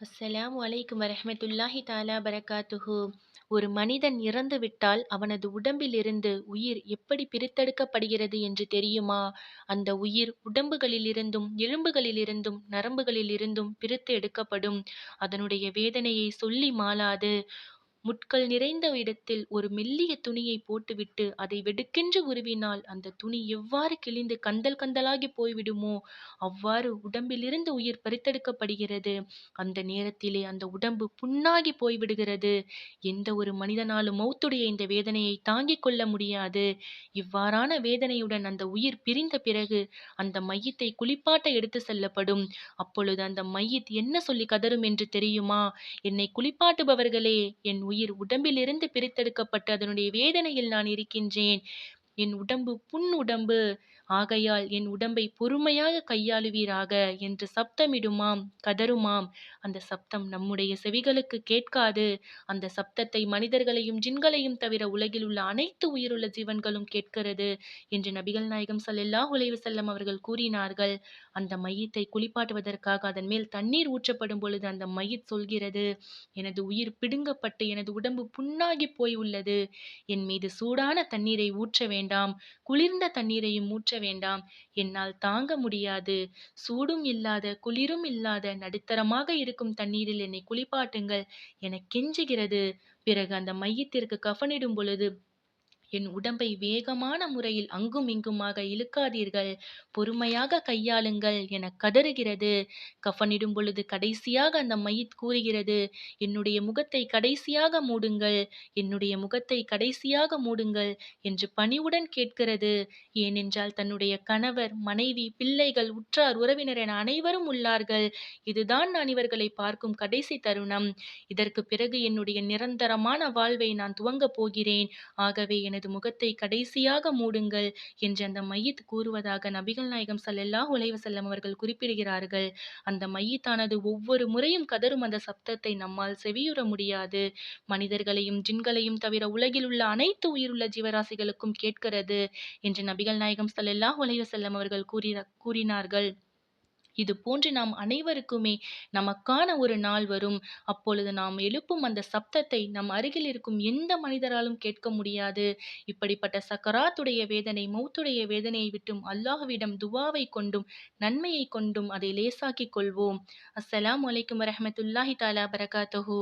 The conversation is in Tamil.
அஸ்ஸலாமு அலைக்கும் வரஹ்மத்துல்லாஹி தஆலா பரகாத்துஹு. ஒரு மனிதன் இறந்து விட்டால் அவனது உடம்பிலிருந்து உயிர் எப்படி பிரித்தெடுக்கப்படுகிறது என்று தெரியுமா? அந்த உயிர் உடம்புகளிலிருந்தும், எலும்புகளிலிருந்தும், நரம்புகளிலிருந்தும் பிரித்து எடுக்கப்படும். அதனுடைய வேதனையை சொல்லி மாளாது. முட்கள் நிறைந்த இடத்தில் ஒரு மெல்லிய துணியை போட்டுவிட்டு அதை வெடுக்கென்று உருவினால் அந்த துணி எவ்வாறு கிழிந்து கந்தல் கந்தலாகி போய்விடுமோ அவ்வாறு உடம்பிலிருந்து உயிர் பறித்தெடுக்கப்படுகிறது. அந்த நேரத்திலே அந்த உடம்பு புண்ணாகி போய்விடுகிறது. எந்த ஒரு மனிதனாலும் மௌத்துடைய இந்த வேதனையை தாங்கிக் கொள்ள முடியாது. இவ்வாறான வேதனையுடன் அந்த உயிர் பிரிந்த பிறகு அந்த மையத்தை குளிப்பாட்ட எடுத்து செல்லப்படும். அப்பொழுது அந்த மையத் என்ன சொல்லி கதறும் என்று தெரியுமா? என்னை குளிப்பாட்டுபவர்களே, என் உயிர் உடம்பிலிருந்து பிரித்தெடுக்கப்பட்டு அதனுடைய வேதனையில் நான் இருக்கின்றேன். என் உடம்பு புண் உடம்பு. ஆகையால் என் உடம்பை பொறுமையாக கையாளுவீராக என்று சப்தமிடுமாம், கதறுமாம். அந்த சப்தம் நம்முடைய செவிகளுக்கு கேட்காது. அந்த சப்தத்தை மனிதர்களையும் ஜின்களையும் தவிர உலகில் உள்ள அனைத்து உயிருள்ள ஜீவன்களும் கேட்கிறது என்று நபிகள் நாயகம் ஸல்லல்லாஹு அலைஹி வஸல்லம் அவர்கள் கூறினார்கள். அந்த மையத்தை குளிப்பாட்டுவதற்காக அதன் மேல் தண்ணீர் ஊற்றப்படும் பொழுது அந்த மையத் சொல்கிறது, எனது உயிர் பிடுங்கப்பட்டு எனது உடம்பு புண்ணாகி போய் உள்ளது. என் மீது சூடான தண்ணீரை ஊற்ற வேண்டாம், குளிர்ந்த தண்ணீரையும் ஊற்ற வேண்டாம். என்னால் தாங்க முடியாது. சூடும் இல்லாத, குளிரும் இல்லாத நடுத்தரமாக இருக்கும் தண்ணீரில் என்னை குளிப்பாட்டுங்கள் எனக் கெஞ்சுகிறது. பிறகு அந்த மையத்திற்கு கஃனிடும் பொழுது என் உடம்பை வேகமான முறையில் அங்கும் இங்குமாக இழுக்காதீர்கள், பொறுமையாக கையாளுங்கள் என கதறுகிறது. கஃனிடும் பொழுது கடைசியாக அந்த மையத் கூறுகிறது, என்னுடைய முகத்தை கடைசியாக மூடுங்கள், என்னுடைய முகத்தை கடைசியாக மூடுங்கள் என்று பணிவுடன் கேட்கிறது. ஏனென்றால் தன்னுடைய கணவர், மனைவி, பிள்ளைகள், உற்றார், உறவினர் என அனைவரும் உள்ளார்கள். இதுதான் நான் இவர்களை பார்க்கும் கடைசி தருணம். இதற்கு பிறகு என்னுடைய நிரந்தரமான வாழ்வை நான் துவங்கப் போகிறேன். ஆகவே எனது முகத்தை கடைசியாக மூடுங்கள் என்று அந்த மையத் கூறுவதாக நபிகள் நாயகம் ஸல்லல்லாஹு அலைஹி வஸல்லம் அவர்கள் குறிப்பிடுகிறார்கள். அந்த மையத்தானது ஒவ்வொரு முறையும் கதறும் அந்த சப்தத்தை நம்மால் செவியுற முடியாது. மனிதர்களையும் ஜின்களையும் தவிர உலகில் உள்ள அனைத்து உயிருள்ள ஜீவராசிகளுக்கும் கேட்கிறது என்று நபிகள் நாயகம் ஸல்லல்லாஹு அலைஹி வஸல்லம் அவர்கள் கூறினார்கள். இது போன்று நாம் அனைவருக்குமே நமக்கான ஒரு நாள் வரும். அப்பொழுது நாம் எழுப்பும் அந்த சப்தத்தை நம் அருகில் இருக்கும் எந்த மனிதராலும் கேட்க முடியாது. இப்படிப்பட்ட சக்கராத்துடைய வேதனை, மௌத்துடைய வேதனையை விட்டும் அல்லாஹ்விடம் துவாவை கொண்டும் நன்மையை கொண்டும் அதை லேசாக்கிக் கொள்வோம். அஸ்ஸலாமு அலைக்கும் வரஹ்மத்துல்லாஹி தஆலா பரகாத்துஹு.